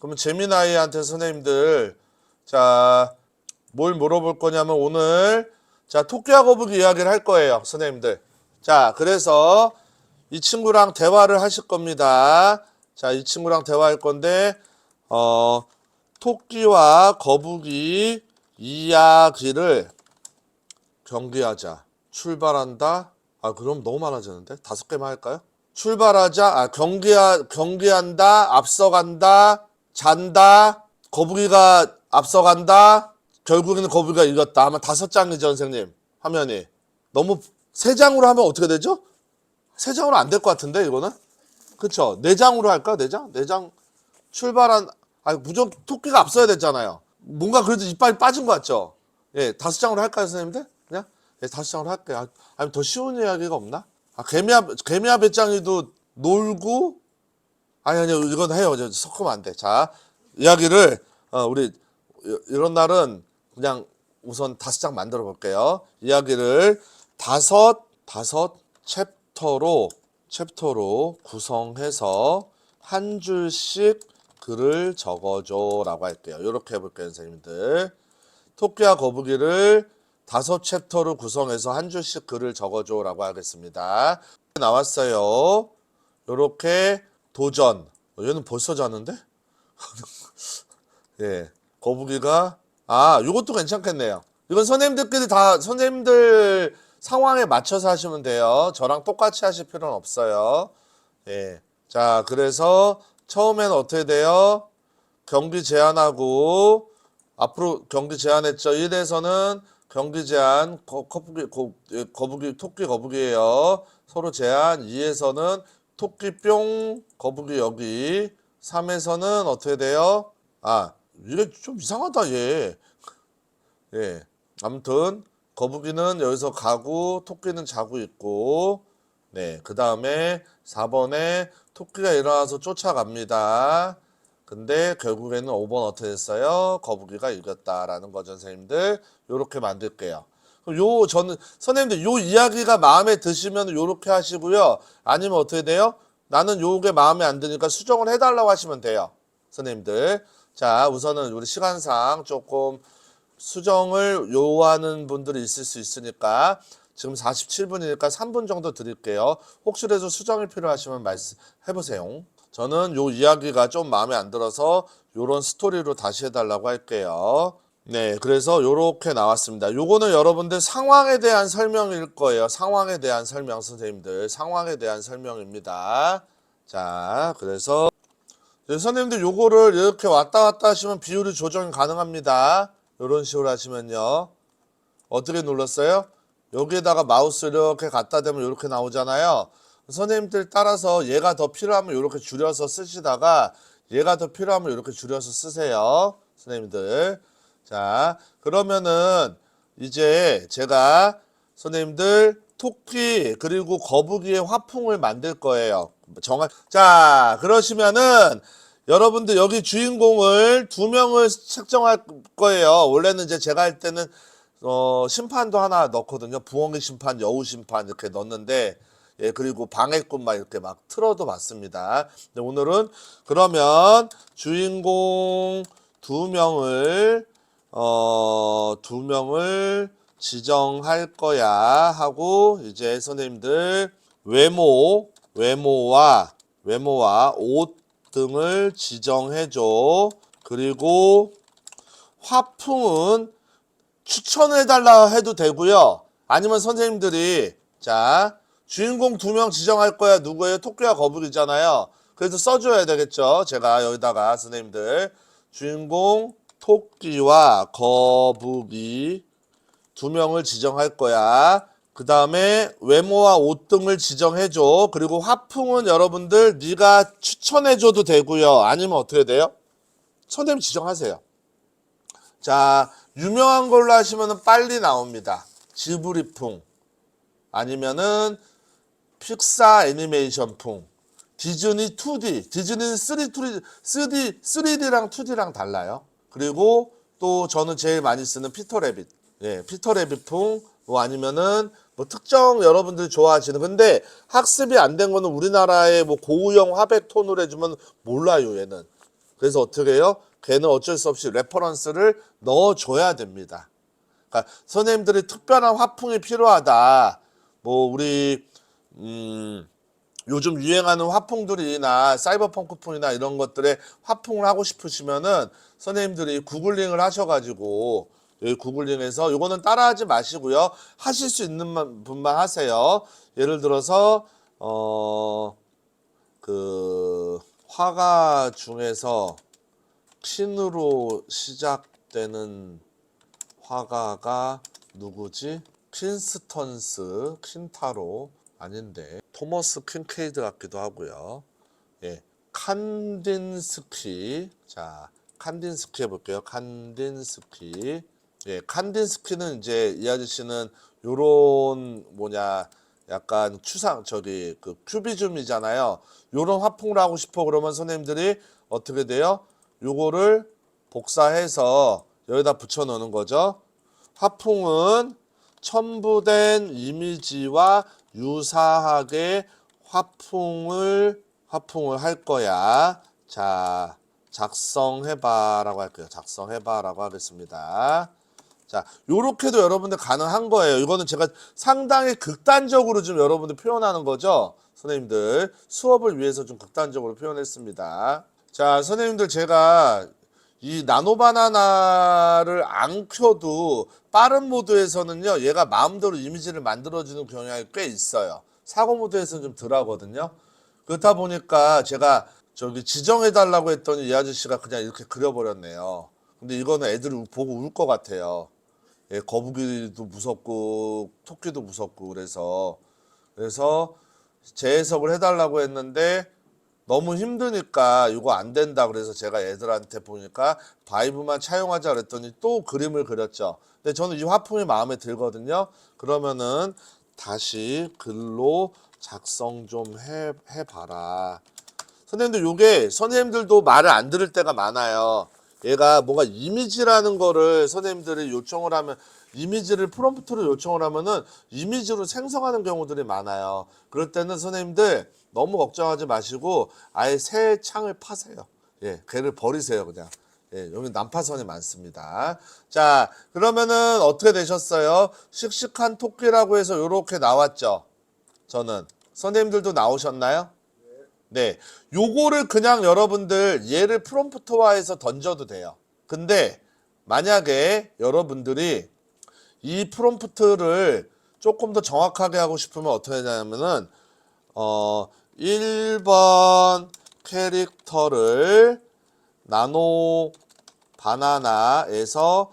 그러면 재민아이한테 선생님들 자, 뭘 물어볼 거냐면 오늘 자, 토끼와 거북이 이야기를 할 거예요, 선생님들. 자, 그래서 이 친구랑 대화를 하실 겁니다. 자, 이 친구랑 대화할 건데 토끼와 거북이 이야기를 경기하자. 출발한다. 아, 그럼 너무 많아지는데? 5개만 할까요? 출발하자. 경기한다. 앞서간다. 잔다. 거북이가 앞서간다. 결국에는 거북이가 이겼다. 아마 5장이죠, 선생님. 화면이. 너무 3장으로 하면 어떻게 되죠? 3장으로 안 될 것 같은데, 이거는? 그쵸? 4장으로 할까? 4장? 4장 무조건 토끼가 앞서야 됐잖아요. 뭔가 그래도 이빨이 빠진 것 같죠? 예, 5장으로 할까요, 선생님들? 그냥? 예, 5장으로 할게요. 아니면 더 쉬운 이야기가 없나? 개미야 배짱이도 놀고, 아니, 이건 해요. 섞으면 안 돼. 자, 이야기를, 우리, 이런 날은 그냥 우선 5장 만들어 볼게요. 이야기를 다섯 챕터로 구성해서 한 줄씩 글을 적어줘 라고 할게요. 이렇게 해볼게요, 선생님들. 토끼와 거북이를 5챕터로 구성해서 한 줄씩 글을 적어줘 라고 하겠습니다. 나왔어요. 이렇게 도전. 얘는 벌써 자는데? 예. 거북이가 요것도 괜찮겠네요. 이건 선생님들 상황에 맞춰서 하시면 돼요. 저랑 똑같이 하실 필요는 없어요. 예. 자, 그래서 처음에는 어떻게 돼요? 경기 제한하고 앞으로 경기 제한했죠. 1에서는 경기 제한 토끼 거북이에요. 서로 제한. 2에서는 토끼 뿅 거북이 여기. 3에서는 어떻게 돼요? 이게 좀 이상하다 얘. 예. 아무튼 거북이는 여기서 가고 토끼는 자고 있고 네. 그다음에 4번에 토끼가 일어나서 쫓아갑니다. 근데 결국에는 5번 어떻게 됐어요? 거북이가 이겼다라는 거죠, 선생님들. 요렇게 만들게요. 그럼 선생님들 요 이야기가 마음에 드시면 요렇게 하시고요. 아니면 어떻게 돼요? 나는 요게 마음에 안 드니까 수정을 해달라고 하시면 돼요, 선생님들. 자, 우선은 우리 시간상 조금 수정을 요하는 분들이 있을 수 있으니까 지금 47분이니까 3분 정도 드릴게요. 혹시라도 수정이 필요하시면 말씀해보세요. 저는 요 이야기가 좀 마음에 안 들어서 요런 스토리로 다시 해달라고 할게요. 네, 그래서 요렇게 나왔습니다. 요거는 여러분들 상황에 대한 설명일 거예요. 상황에 대한 설명, 선생님들. 상황에 대한 설명입니다. 자, 그래서 선생님들 요거를 이렇게 왔다 갔다 하시면 비율이 조정이 가능합니다. 요런 식으로 하시면요. 어떻게 눌렀어요? 여기에다가 마우스 이렇게 갖다 대면 이렇게 나오잖아요. 선생님들 따라서 얘가 더 필요하면 이렇게 줄여서 쓰시다가 얘가 더 필요하면 이렇게 줄여서 쓰세요. 선생님들. 자, 그러면은 이제 제가 선생님들 토끼 그리고 거북이의 화풍을 만들 거예요. 자, 그러시면은 여러분들 여기 주인공을 2명을 책정할 거예요. 원래는 이제 제가 할 때는 심판도 하나 넣거든요. 부엉이 심판, 여우 심판 이렇게 넣는데 예, 그리고 방해꾼 막 이렇게 막 틀어도 봤습니다. 근데 오늘은 그러면 주인공 2명을 2명을 지정할 거야 하고 이제 선생님들 외모와 옷 등을 지정해줘. 그리고 화풍은 추천해달라 해도 되고요. 아니면 선생님들이 자 주인공 2명 지정할 거야. 누구예요? 토끼와 거북이잖아요. 그래서 써줘야 되겠죠. 제가 여기다가 선생님들 주인공 토끼와 거북이 2명을 지정할 거야. 그 다음에 외모와 옷 등을 지정해줘. 그리고 화풍은 여러분들 네가 추천해줘도 되고요. 아니면 어떻게 돼요? 선생님 지정하세요. 자, 유명한 걸로 하시면 빨리 나옵니다. 지브리풍 아니면은 픽사 애니메이션풍, 디즈니 2D, 디즈니는 3D랑 2D랑 달라요. 그리고 또 저는 제일 많이 쓰는 피터래빗, 예, 피터래빗풍, 뭐 아니면은 뭐 특정 여러분들이 좋아하시는, 근데 학습이 안 된 거는 우리나라의 뭐 고우형 화백 톤으로 해주면 몰라요, 얘는. 그래서 어떻게 해요? 걔는 어쩔 수 없이 레퍼런스를 넣어줘야 됩니다. 그러니까 선생님들이 특별한 화풍이 필요하다. 뭐 우리 요즘 유행하는 화풍들이나 사이버펑크풍이나 이런 것들에 화풍을 하고 싶으시면은 선생님들이 구글링을 하셔가지고 여기 구글링해서 요거는 따라하지 마시고요. 하실 수 있는 분만 하세요. 예를 들어서 그 화가 중에서 퀸으로 시작되는 화가가 누구지? 퀸스턴스, 퀸타로 아닌데 토머스 퀸케이드 같기도 하고요. 예, 칸딘스키. 자, 칸딘스키 해볼게요. 칸딘스키. 예, 칸딘스키는 이제 이 아저씨는 요런 뭐냐 약간 저기 그 큐비즘이잖아요. 요런 화풍을 하고 싶어 그러면 선생님들이 어떻게 돼요? 요거를 복사해서 여기다 붙여 놓는 거죠. 화풍은 첨부된 이미지와 유사하게 화풍을 할 거야. 자, 작성해봐 라고 할게요. 작성해봐 라고 하겠습니다. 자, 요렇게도 여러분들 가능한 거예요. 이거는 제가 상당히 극단적으로 좀 여러분들 표현하는 거죠. 선생님들 수업을 위해서 좀 극단적으로 표현했습니다. 자, 선생님들 제가 이 나노바나나를 안 켜도 빠른 모드에서는요, 얘가 마음대로 이미지를 만들어주는 경향이 꽤 있어요. 사고 모드에서는 좀 덜 하거든요. 그렇다 보니까 제가 저기 지정해달라고 했더니 이 아저씨가 그냥 이렇게 그려버렸네요. 근데 이거는 애들이 보고 울 것 같아요. 예, 거북이도 무섭고 토끼도 무섭고 그래서 재해석을 해달라고 했는데 너무 힘드니까 이거 안 된다 그래서 제가 애들한테 보니까 바이브만 차용하자 그랬더니 또 그림을 그렸죠. 근데 저는 이 화풍이 마음에 들거든요. 그러면은 다시 글로 작성 좀 해봐라. 선생님들 요게 선생님들도 말을 안 들을 때가 많아요. 얘가 뭔가 이미지라는 거를 선생님들이 요청을 하면 이미지를 프롬프트로 요청을 하면은 이미지로 생성하는 경우들이 많아요. 그럴 때는 선생님들 너무 걱정하지 마시고 아예 새 창을 파세요. 예, 걔를 버리세요 그냥. 예, 여기 난파선이 많습니다. 자, 그러면은 어떻게 되셨어요? 씩씩한 토끼라고 해서 요렇게 나왔죠. 저는 선생님들도 나오셨나요? 네, 요거를 그냥 여러분들 얘를 프롬프트화해서 던져도 돼요. 근데 만약에 여러분들이 이 프롬프트를 조금 더 정확하게 하고 싶으면 어떻게 하냐면은 1번 캐릭터를 나노 바나나에서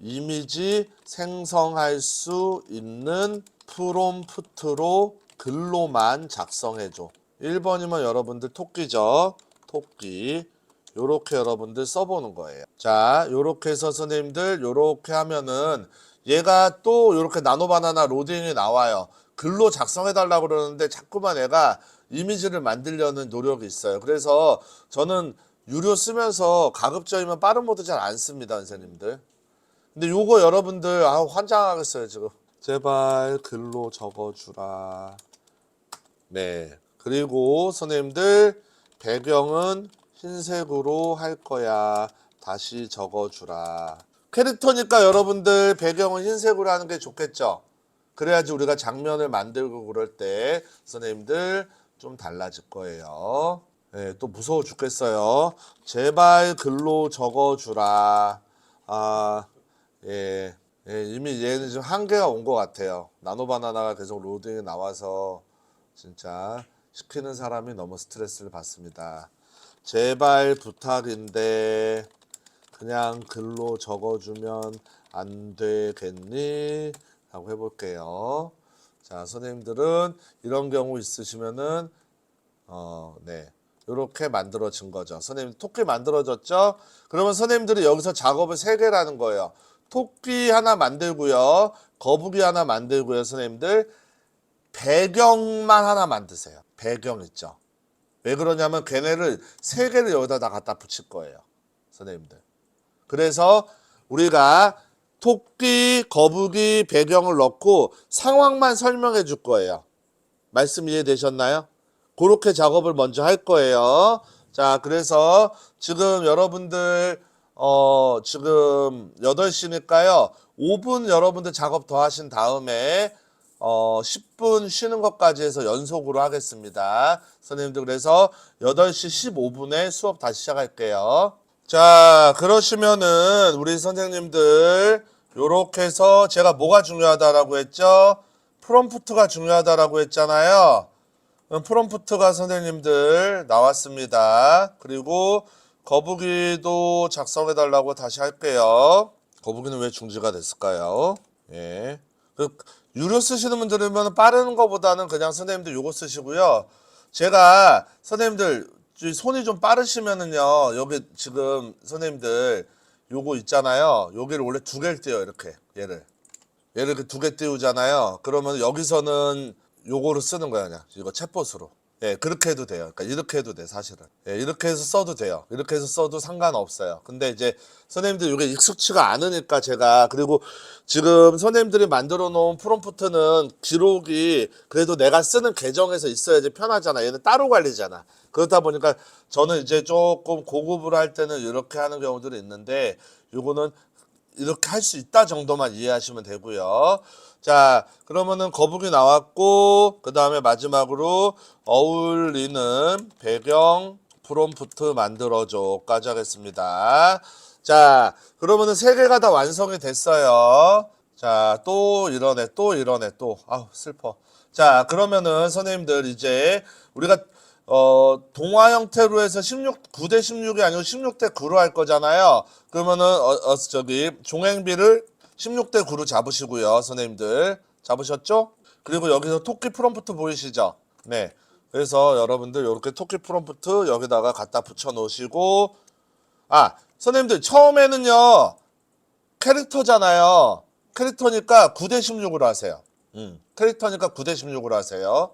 이미지 생성할 수 있는 프롬프트로 글로만 작성해줘. 1번이면 여러분들 토끼죠. 토끼. 요렇게 여러분들 써보는 거예요. 자, 요렇게 해서 선생님들 요렇게 하면은 얘가 또 요렇게 나노바나나 로딩이 나와요. 글로 작성해달라고 그러는데 자꾸만 얘가 이미지를 만들려는 노력이 있어요. 그래서 저는 유료 쓰면서 가급적이면 빠른 모드 잘 안 씁니다, 선생님들. 근데 요거 여러분들 환장하겠어요, 지금. 제발 글로 적어주라. 네. 그리고 선생님들 배경은 흰색으로 할 거야. 다시 적어주라. 캐릭터니까 여러분들 배경은 흰색으로 하는 게 좋겠죠? 그래야지 우리가 장면을 만들고 그럴 때 선생님들 좀 달라질 거예요. 네, 또 무서워 죽겠어요. 제발 글로 적어주라. 아, 예. 예, 이미 얘는 지금 한계가 온 것 같아요. 나노바나나가 계속 로딩이 나와서 진짜 시키는 사람이 너무 스트레스를 받습니다. 제발 부탁인데 그냥 글로 적어주면 안 되겠니? 라고 해볼게요. 자, 선생님들은 이런 경우 있으시면은 네. 이렇게 만들어진 거죠. 선생님 토끼 만들어졌죠? 그러면 선생님들이 여기서 작업을 3개라는 거예요. 토끼 하나 만들고요. 거북이 하나 만들고요. 선생님들 배경만 하나 만드세요. 배경 있죠. 왜 그러냐면 걔네를 3개를 여기다 다 갖다 붙일 거예요. 선생님들. 그래서 우리가 토끼, 거북이 배경을 넣고 상황만 설명해 줄 거예요. 말씀 이해되셨나요? 그렇게 작업을 먼저 할 거예요. 자, 그래서 지금 여러분들 지금 8시니까요. 5분 여러분들 작업 더 하신 다음에 10분 쉬는 것까지 해서 연속으로 하겠습니다. 선생님들 그래서 8시 15분에 수업 다시 시작할게요. 자, 그러시면은 우리 선생님들 요렇게 해서 제가 뭐가 중요하다라고 했죠? 프롬프트가 중요하다라고 했잖아요. 프롬프트가 선생님들 나왔습니다. 그리고 거북이도 작성해 달라고 다시 할게요. 거북이는 왜 중지가 됐을까요? 예. 유료 쓰시는 분들이면 빠른 거보다는 그냥 선생님들 요거 쓰시고요. 제가 선생님들 손이 좀 빠르시면은요. 여기 지금 선생님들 요거 있잖아요. 여기를 원래 2개를 띄워요. 이렇게 얘를 이렇게 2개 띄우잖아요. 그러면 여기서는 요거를 쓰는 거야 그냥 이거 챗봇으로. 예, 그렇게 해도 돼요. 그러니까 이렇게 해도 돼 사실은. 예, 이렇게 해서 써도 돼요. 이렇게 해서 써도 상관없어요. 근데 이제 선생님들 이게 익숙치가 않으니까 제가 그리고 지금 선생님들이 만들어 놓은 프롬프트는 기록이 그래도 내가 쓰는 계정에서 있어야지 편하잖아. 얘는 따로 관리잖아. 그렇다 보니까 저는 이제 조금 고급으로 할 때는 이렇게 하는 경우들이 있는데 요거는 이렇게 할 수 있다 정도만 이해하시면 되고요. 자, 그러면은 거북이 나왔고 그 다음에 마지막으로 어울리는 배경 프롬프트 만들어줘까지 하겠습니다. 자, 그러면은 3개가 다 완성이 됐어요. 자, 또 이러네 또 아우 슬퍼. 자, 그러면은 선생님들 이제 우리가 동화 형태로 해서 9대 16이 아니고 16대 9로 할 거잖아요. 그러면은 저기 종횡비를 16대 9로 잡으시고요. 선생님들 잡으셨죠? 그리고 여기서 토끼 프롬프트 보이시죠? 네. 그래서 여러분들 이렇게 토끼 프롬프트 여기다가 갖다 붙여 놓으시고 선생님들 처음에는요. 캐릭터잖아요. 캐릭터니까 9대 16으로 하세요. 캐릭터니까 9대 16으로 하세요.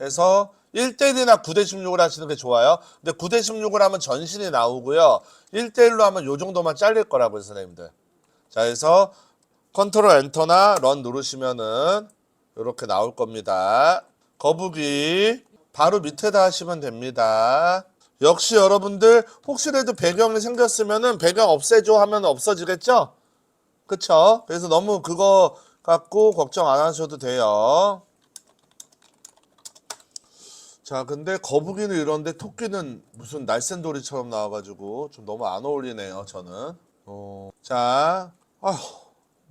해서 1대1이나 9대 16을 하시는 게 좋아요. 근데 9대 16을 하면 전신이 나오고요. 1대1로 하면 요 정도만 잘릴 거라고요, 선생님들. 자, 그래서 컨트롤 엔터나 런 누르시면은 이렇게 나올 겁니다. 거북이 바로 밑에다 하시면 됩니다. 역시 여러분들 혹시라도 배경이 생겼으면은 배경 없애줘 하면 없어지겠죠? 그쵸? 그래서 너무 그거 갖고 걱정 안 하셔도 돼요. 자, 근데 거북이는 이런데 토끼는 무슨 날쌘돌이처럼 나와가지고 좀 너무 안 어울리네요, 저는. 자,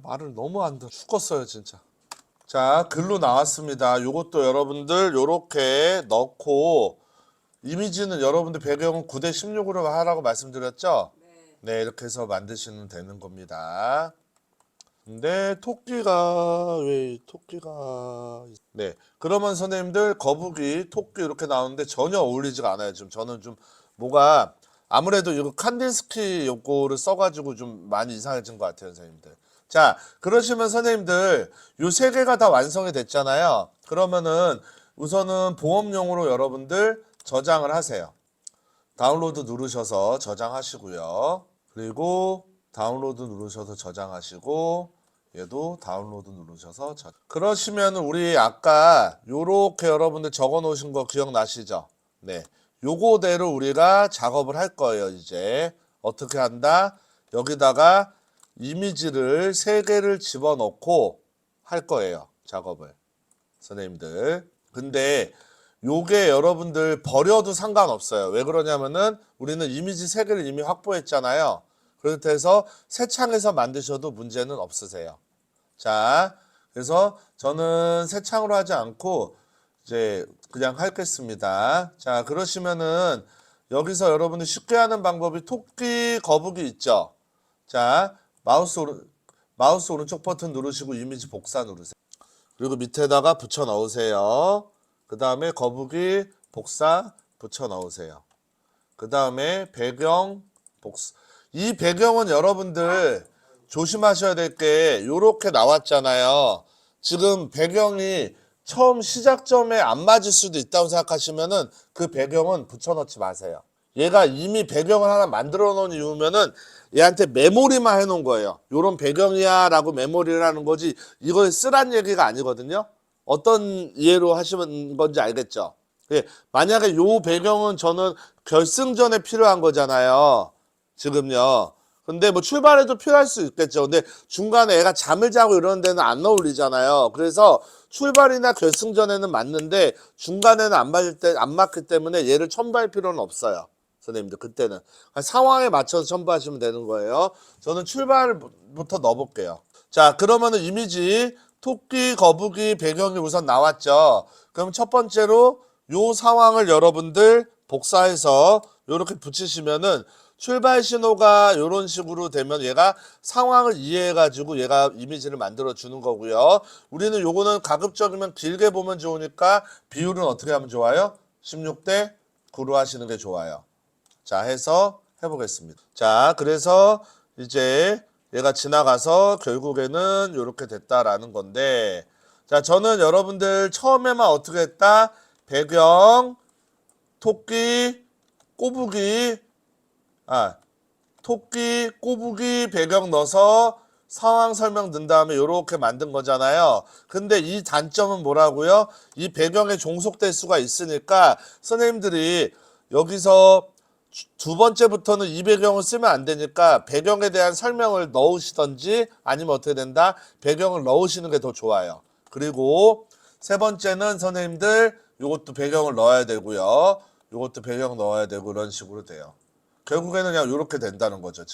말을 너무 안 들어. 죽겠어요, 진짜. 자, 글로 나왔습니다. 요것도 여러분들 요렇게 넣고 이미지는 여러분들 배경은 9대 16으로 하라고 말씀드렸죠? 네, 이렇게 해서 만드시면 되는 겁니다. 근데 토끼가 네, 그러면 선생님들 거북이 토끼 이렇게 나오는데 전혀 어울리지가 않아요. 지금 저는 좀 뭐가 아무래도 이거 칸딘스키 요거를 써가지고 좀 많이 이상해진 것 같아요, 선생님들. 자, 그러시면 선생님들 요 3개가 다 완성이 됐잖아요. 그러면은 우선은 보험용으로 여러분들 저장을 하세요. 다운로드 누르셔서 저장하시고요. 그리고 다운로드 누르셔서 저장하시고 얘도 다운로드 누르셔서 그러시면 우리 아까 요렇게 여러분들 적어 놓으신 거 기억나시죠? 네, 요거대로 우리가 작업을 할 거예요. 이제 어떻게 한다? 여기다가 이미지를 3개를 집어넣고 할 거예요. 작업을 선생님들. 근데 요게 여러분들 버려도 상관없어요. 왜 그러냐면은 우리는 이미지 3개를 이미 확보했잖아요. 그렇게 해서 새 창에서 만드셔도 문제는 없으세요. 자, 그래서 저는 새 창으로 하지 않고 이제 그냥 하겠습니다. 자, 그러시면은 여기서 여러분들 쉽게 하는 방법이 토끼, 거북이 있죠? 자, 마우스 오른쪽 버튼 누르시고 이미지 복사 누르세요. 그리고 밑에다가 붙여 넣으세요. 그 다음에 거북이 복사 붙여 넣으세요. 그 다음에 배경 복사. 이 배경은 여러분들 조심하셔야 될 게 요렇게 나왔잖아요. 지금 배경이 처음 시작점에 안 맞을 수도 있다고 생각하시면은 그 배경은 붙여넣지 마세요. 얘가 이미 배경을 하나 만들어 놓은 이유면은 얘한테 메모리만 해놓은 거예요. 요런 배경이야 라고 메모리를 하는 거지 이걸 쓰란 얘기가 아니거든요. 어떤 이해로 하시는 건지 알겠죠? 예, 만약에 요 배경은 저는 결승전에 필요한 거잖아요. 지금요. 근데 뭐 출발해도 필요할 수 있겠죠. 근데 중간에 애가 잠을 자고 이러는 데는 안 어울리잖아요. 그래서 출발이나 결승전에는 맞는데 중간에는 안 맞기 때문에 얘를 첨부할 필요는 없어요. 선생님들 그때는 상황에 맞춰서 첨부하시면 되는 거예요. 저는 출발부터 넣어볼게요. 자, 그러면은 이미지 토끼, 거북이 배경이 우선 나왔죠. 그럼 첫 번째로 요 상황을 여러분들 복사해서 요렇게 붙이시면은 출발 신호가 이런 식으로 되면 얘가 상황을 이해해 가지고 얘가 이미지를 만들어 주는 거고요. 우리는 요거는 가급적이면 길게 보면 좋으니까 비율은 어떻게 하면 좋아요? 16대 9로 하시는 게 좋아요. 자, 해서 해보겠습니다. 자, 그래서 이제 얘가 지나가서 결국에는 이렇게 됐다라는 건데, 자, 저는 여러분들 처음에만 어떻게 했다? 배경, 토끼, 꼬부기, 토끼, 꼬부기 배경 넣어서 상황 설명 넣은 다음에 이렇게 만든 거잖아요. 근데 이 단점은 뭐라고요? 이 배경에 종속될 수가 있으니까 선생님들이 여기서 두 번째부터는 이 배경을 쓰면 안 되니까 배경에 대한 설명을 넣으시던지 아니면 어떻게 된다? 배경을 넣으시는 게 더 좋아요. 그리고 세 번째는 선생님들 요것도 배경을 넣어야 되고요. 요것도 배경 넣어야 되고 이런 식으로 돼요. 결국에는 그냥 이렇게 된다는 거죠.